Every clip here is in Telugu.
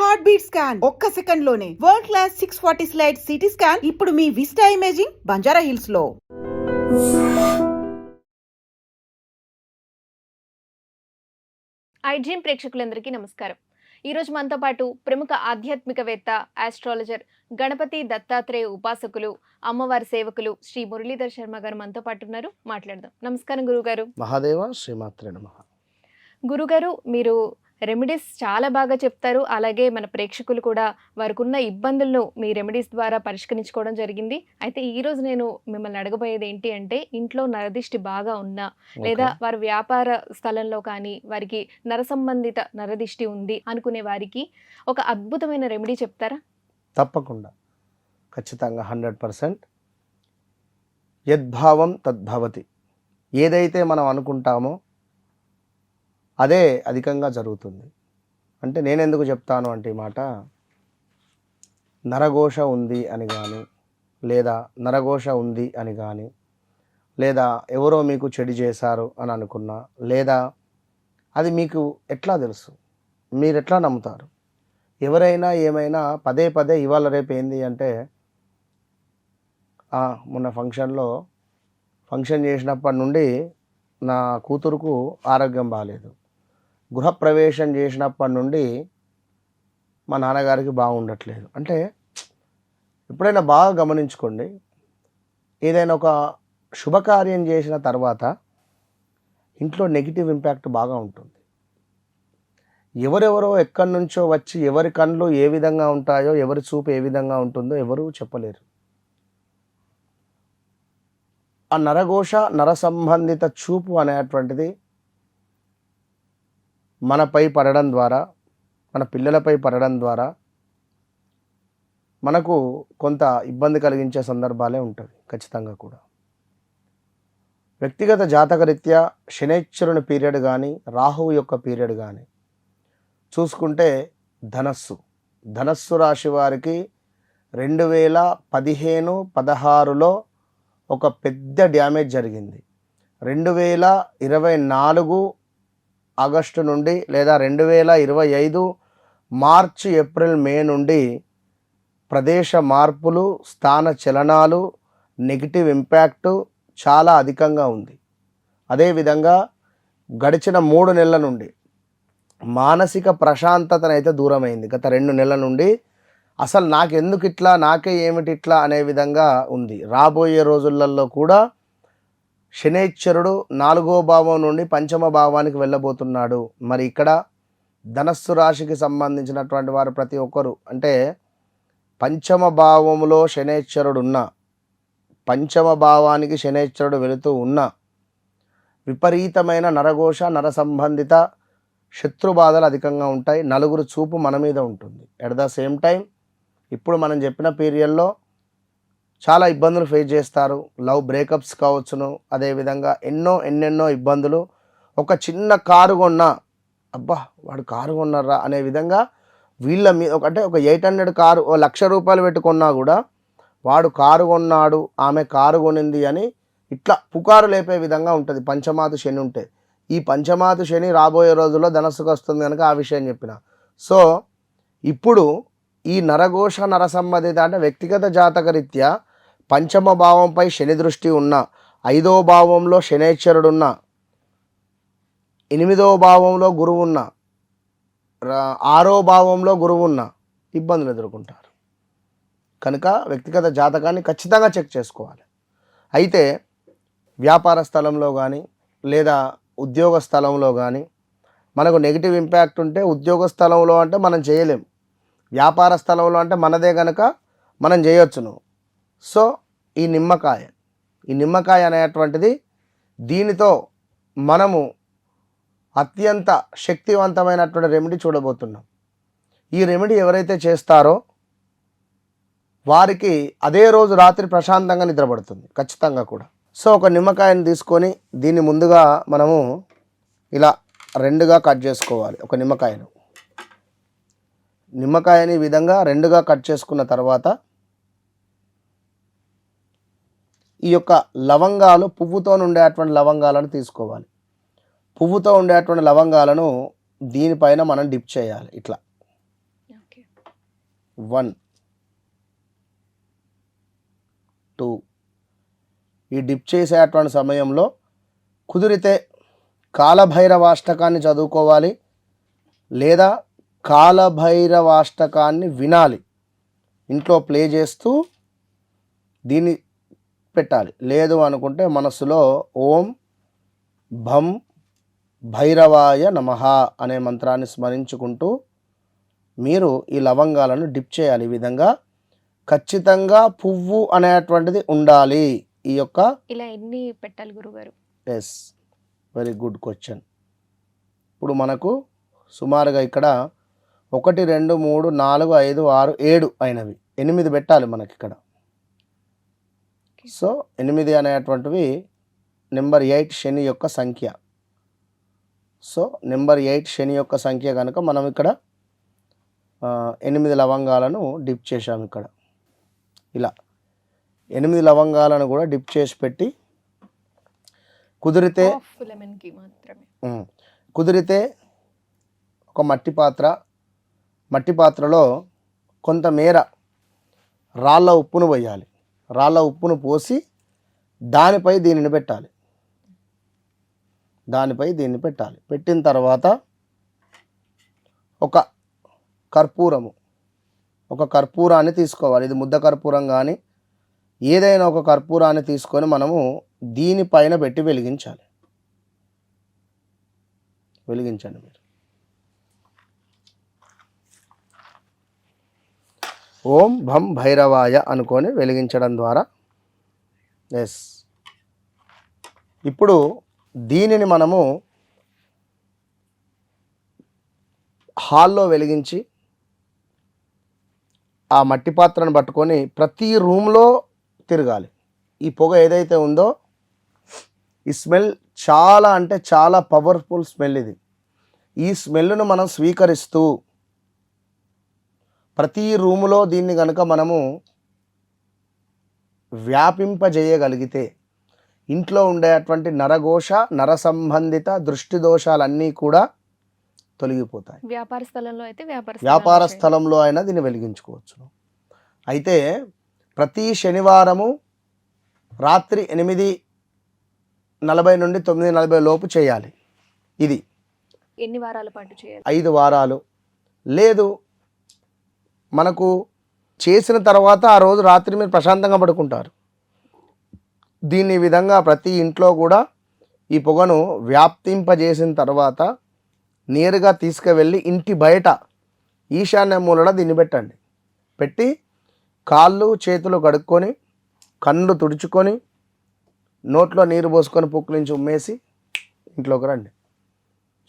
హార్ట్ బీట్ స్కాన్ ఒక్క సెకండ్ లోనే world class 640 slide CT scan ఇప్పుడు మీ విస్టా ఇమేజింగ్ బంజారా హిల్స్ లో. ఐడ్రీమ్ ప్రేక్షకులందరికీ నమస్కారం. ఈరోజు మనతో పాటు ప్రముఖ ఆధ్యాత్మికవేత్త, ఆస్ట్రాలజర్, గణపతి దత్తాత్రేయ ఉపాసకులు, అమ్మవారి సేవకులు శ్రీ మురళీధర్ శర్మ గారు మనతో పాటు ఉన్నారు. మాట్లాడదాం. నమస్కారం గురుగారు. మహాదేవ శ్రీమాత్రే నమః. గురుగారు, మీరు రెమెడీస్ చాలా బాగా చెప్తారు. అలాగే మన ప్రేక్షకులు కూడా వారికి ఉన్న ఇబ్బందులను మీ రెమెడీస్ ద్వారా పరిష్కరించుకోవడం జరిగింది. అయితే ఈ రోజు నేను మిమ్మల్ని అడగబోయేది ఏంటి అంటే, ఇంట్లో నరదిష్టి బాగా ఉన్నా లేదా వారి వ్యాపార స్థలంలో కానీ వారికి నర సంబంధిత నరదిష్టి ఉంది అనుకునే వారికి ఒక అద్భుతమైన రెమెడీ చెప్తారా? తప్పకుండా, ఖచ్చితంగా 100%. యద్భావం తద్భవతి. ఏదైతే మనం అనుకుంటామో అదే అధికంగా జరుగుతుంది. అంటే నేను ఎందుకు చెప్తాను అంటే, ఈ మాట నరఘోష ఉంది అని కానీ, లేదా నరఘోష ఉంది అని కానీ, లేదా ఎవరో మీకు చెడు చేశారు అని అనుకున్నా, లేదా అది మీకు ఎట్లా తెలుసు, మీరు ఎట్లా నమ్ముతారు? ఎవరైనా ఏమైనా పదే పదే ఇవాళ రేపు ఏంది అంటే, మొన్న ఫంక్షన్ చేసినప్పటి నుండి నా కూతురుకు ఆరోగ్యం బాగాలేదు, గృహప్రవేశం చేసినప్పటి నుండి మా నాన్నగారికి బాగుండట్లేదు. అంటే ఎప్పుడైనా బాగా గమనించుకోండి, ఏదైనా ఒక శుభకార్యం చేసిన తర్వాత ఇంట్లో నెగిటివ్ ఇంపాక్ట్ బాగా ఉంటుంది. ఎవరెవరో ఎక్కడి నుంచో వచ్చి ఎవరి కళ్ళు ఏ విధంగా ఉంటాయో, ఎవరి చూపు ఏ విధంగా ఉంటుందో ఎవరు చెప్పలేరు. ఆ నరఘోష, నర సంబంధిత చూపు అనేటువంటిది మనపై పడడం ద్వారా, మన పిల్లలపై పడడం ద్వారా మనకు కొంత ఇబ్బంది కలిగించే సందర్భాలే ఉంటుంది ఖచ్చితంగా కూడా. వ్యక్తిగత జాతకరీత్యా శనైశ్వరుని పీరియడ్ కానీ, రాహువు యొక్క పీరియడ్ కానీ చూసుకుంటే ధనస్సు రాశి వారికి 2015-16లో ఒక పెద్ద డ్యామేజ్ జరిగింది. 2024 ఆగస్టు నుండి లేదా 2025 మార్చి, ఏప్రిల్, మే నుండి ప్రదేశ మార్పులు, స్థాన చలనాలు, నెగిటివ్ ఇంపాక్టు చాలా అధికంగా ఉంది. అదేవిధంగా గడిచిన 3 నెలల నుండి మానసిక ప్రశాంతతనైతే దూరమైంది. గత 2 నెలల నుండి అసలు నాకెందుకు ఇట్లా, నాకే ఏమిటి ఇట్లా అనే విధంగా ఉంది. రాబోయే రోజులలో కూడా శనైశ్వరుడు 4వ భావం నుండి 5వ భావానికి వెళ్ళబోతున్నాడు. మరి ఇక్కడ ధనస్సు రాశికి సంబంధించినటువంటి వారు ప్రతి ఒక్కరు, అంటే 5వ భావంలో శనైశ్వరుడు ఉన్న, 5వ భావానికి శనైశ్వరుడు వెళుతూ ఉన్న విపరీతమైన నరఘోష, నర సంబంధిత శత్రుబాధలు అధికంగా ఉంటాయి. నలుగురు చూపు మన మీద ఉంటుంది. ఎట్ ద సేమ్ టైం ఇప్పుడు మనం చెప్పిన పీరియడ్లో చాలా ఇబ్బందులు ఫేస్ చేస్తారు. లవ్ బ్రేకప్స్ కావచ్చును, అదేవిధంగా ఎన్నెన్నో ఇబ్బందులు. ఒక చిన్న కారు కొన్నా, అబ్బా వాడు కారు కొన్నారా అనే విధంగా వీళ్ళ మీద, అంటే ఒక 800 కారు, 1,00,000 రూపాయలు పెట్టుకున్నా కూడా వాడు కారు కొన్నాడు, ఆమె కారు కొనింది అని ఇట్లా పుకారు లేపే విధంగా ఉంటుంది పంచమాతు శని ఉంటే. ఈ పంచమాతు శని రాబోయే రోజుల్లో ధనస్సుకు వస్తుంది కనుక ఆ విషయం చెప్పిన. సో ఇప్పుడు ఈ నరఘోష, నర సంబంధిత అంటే వ్యక్తిగత జాతకరీత్యా 5వ భావంపై శని దృష్టి ఉన్న, 5వ భావంలో శనైశ్వరుడు ఉన్న, 8వ భావంలో గురువు ఉన్న, 6వ భావంలో గురువు ఉన్న ఇబ్బందులు ఎదుర్కొంటారు. కనుక వ్యక్తిగత జాతకాన్ని ఖచ్చితంగా చెక్ చేసుకోవాలి. అయితే వ్యాపార స్థలంలో కానీ లేదా ఉద్యోగ స్థలంలో కానీ మనకు నెగిటివ్ ఇంపాక్ట్ ఉంటే, ఉద్యోగ స్థలంలో అంటే మనం చేయలేం, వ్యాపార స్థలంలో అంటే మనదే కనుక మనం చేయొచ్చును. సో ఈ నిమ్మకాయ అనేటువంటిది, దీనితో మనము అత్యంత శక్తివంతమైనటువంటి రెమెడీ చూడబోతున్నాం. ఈ రెమెడీ ఎవరైతే చేస్తారో వారికి అదే రోజు రాత్రి ప్రశాంతంగా నిద్రపడుతుంది ఖచ్చితంగా కూడా. సో ఒక నిమ్మకాయని తీసుకొని దీన్ని ముందుగా మనము ఇలా 2గా కట్ చేసుకోవాలి. ఒక నిమ్మకాయని ఈ విధంగా 2గా కట్ చేసుకున్న తర్వాత ఈ యొక్క లవంగాలు, పువ్వుతో ఉండేటువంటి లవంగాలను తీసుకోవాలి. పువ్వుతో ఉండేటువంటి లవంగాలను దీనిపైన మనం డిప్ చేయాలి ఇట్లా. 1 2. ఈ డిప్ చేసేటువంటి సమయంలో కుదిరితే కాలభైరవాష్టకాన్ని చదువుకోవాలి లేదా కాలభైరవాష్టకాన్ని వినాలి. ఇంట్లో ప్లే చేస్తూ దీన్ని పెట్టాలి. లేదు అనుకుంటే మనస్సులో ఓం భం భైరవాయ నమః అనే మంత్రాన్ని స్మరించుకుంటూ మీరు ఈ లవంగాలను డిప్ చేయాలి. ఈ విధంగా ఖచ్చితంగా పువ్వు అనేటువంటిది ఉండాలి. ఈ యొక్క ఇలా ఎన్ని పెట్టాలి గురుగారు? Yes, very good question. ఇప్పుడు మనకు సుమారుగా ఇక్కడ 1 2 3 4 5 6 7 అయినవి 8 పెట్టాలి మనకి ఇక్కడ. సో 8 అనేటువంటివి నెంబర్ 8 శని యొక్క సంఖ్య. సో నెంబర్ 8 శని యొక్క సంఖ్య కనుక మనం ఇక్కడ 8 లవంగాలను డిప్ చేశాము. ఇక్కడ ఇలా 8 లవంగాలను కూడా డిప్ చేసి పెట్టి కుదిరితే లెమన్కి మాత్రమే కుదిరితే ఒక మట్టి పాత్రలో కొంతమేర రాళ్ళ ఉప్పును పోయాలి. రాళ్ళ ఉప్పును పోసి దానిపై దీనిని పెట్టాలి. పెట్టిన తర్వాత ఒక కర్పూరాన్ని తీసుకోవాలి. ఇది ముద్ద కర్పూరం కానీ ఏదైనా ఒక కర్పూరాన్ని తీసుకొని మనము దీనిపైన పెట్టి వెలిగించండి మీరు. ఓం భం భైరవాయ అనుకొని వెలిగించడం ద్వారా ఎస్. ఇప్పుడు దీనిని మనము హాల్లో వెలిగించి ఆ మట్టి పాత్రను పట్టుకొని ప్రతి రూమ్లో తిరగాలి. ఈ పొగ ఏదైతే ఉందో ఈ స్మెల్ చాలా అంటే చాలా పవర్ఫుల్ స్మెల్ ఇది. ఈ స్మెల్ను మనం స్వీకరిస్తూ ప్రతి రూములో దీన్ని కనుక మనము వ్యాపింపజేయగలిగితే ఇంట్లో ఉండేటువంటి నరఘోష నర సంబంధిత దృష్టి దోషాలన్నీ కూడా తొలగిపోతాయి. వ్యాపార స్థలంలో అయినా దీన్ని వెలిగించుకోవచ్చు. అయితే ప్రతి శనివారము రాత్రి 8:40 నుండి 9:40 లోపు చేయాలి. ఇది ఎన్ని వారాల పాటు చేయాలి? 5 వారాలు. లేదు మనకు చేసిన తర్వాత ఆ రోజు రాత్రి మీరు ప్రశాంతంగా పడుకుంటారు. దీన్ని ఈ విధంగా ప్రతి ఇంట్లో కూడా ఈ పొగను వ్యాప్తింపజేసిన తర్వాత నేరుగా తీసుకువెళ్ళి ఇంటి బయట ఈశాన్య మూలన దీన్ని పెట్టండి. పెట్టి కాళ్ళు చేతులు కడుక్కొని కళ్ళు తుడుచుకొని నోట్లో నీరు పోసుకొని పుక్కిలించి ఉమ్మేసి ఇంట్లోకి రండి.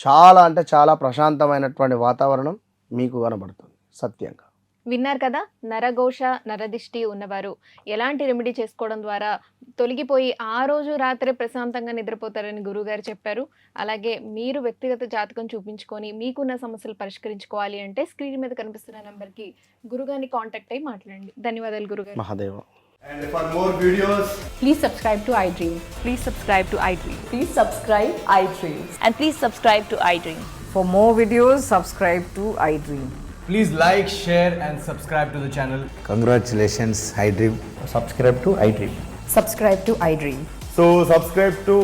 చాలా అంటే చాలా ప్రశాంతమైనటువంటి వాతావరణం మీకు కనబడుతుంది. సత్యంగా విన్నారు కదా, నరఘోష నరదిష్టి ఉన్నవారు ఎలాంటి రెమెడీ చేసుకోవడం ద్వారా తొలగిపోయి ఆ రోజు రాత్రి ప్రశాంతంగా నిద్రపోతారని గురువుగారు చెప్పారు. అలాగే మీరు వ్యక్తిగత జాతకం చూపించుకొని మీకున్న సమస్యలు పరిష్కరించుకోవాలి అంటే స్క్రీన్ మీద కనిపిస్తున్న నెంబర్కి గురుగారిని కాంటాక్ట్ అయ్యి మాట్లాడండి. ధన్యవాదాలు గురుగారు. Mahadeva. And for more videos, please subscribe to iDream. Please subscribe to iDream. Please subscribe iDream. And please subscribe to iDream. For more videos, subscribe to iDream. please like, share and subscribe to the channel. Congratulations, iDream. Subscribe to iDream. Subscribe to iDream. So subscribe to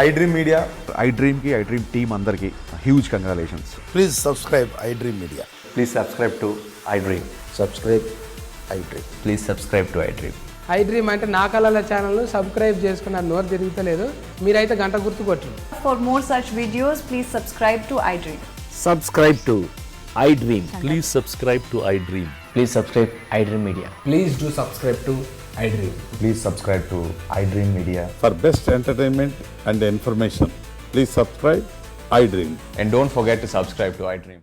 iDream Media. iDream की iDream team अंदर की huge congratulations. Please subscribe iDream Media. Please subscribe to iDream. Subscribe iDream. Please subscribe to iDream. iDream అంటే నా కళల ఛానల్ సబ్స్క్రైబ్ చేసుకున్నారు. నోరు తిరుగుతలేదు, మీరైతే గంట గుర్తు కొట్టండి. For more such videos, please subscribe to iDream. Subscribe to iDream. Please subscribe to iDream. Please subscribe iDream Media. Please do subscribe to iDream. Please subscribe to iDream Media. For best entertainment and information, please subscribe iDream. And don't forget to subscribe to iDream.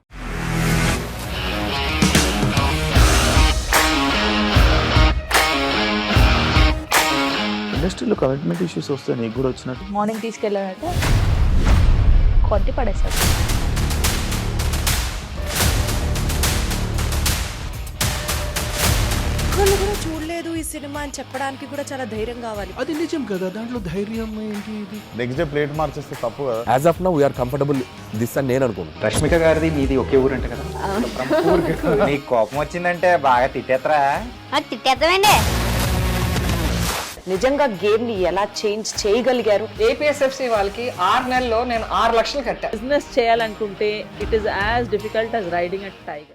ఇండస్ట్రీలో కమిట్మెంట్ ఇష్యూస్ వస్తే నీకు కూడా వచ్చినట్టు మార్నింగ్ తీసుకెళ్ళాలంటే కొద్ది పడేస్తారు. ఒక్కళ్ళు కూడా చూడలేదు. చూడలేదు ఈ సినిమా అని చెప్పడానికి కూడా చాలా ధైర్యం కావాలి. అది నిజం కదా, దాంట్లో ధైర్యం ఏంటి? ఇది నెక్స్ట్ డే ప్లేట్ మార్చేస్తే తప్పు కదా. As of now we are comfortable this అని నేను అనుకుంటున్నాను. రష్మిక గారిది మీది ఒకే ఊరు అంట కదా. నీకు కోపం వచ్చిందంటే బాగా తిట్టేత్తరా? తిట్టేద్దామండి. నిజంగా గేమ్ ని ఎలా చేంజ్ చేయగలిగారు? ఏపీఎస్ఎఫ్సి వాళ్ళకి 6 నెలల్లో నేను 6 లక్షలు కట్టా. బిజినెస్ చేయాలనుకుంటే it is as difficult as riding a tiger.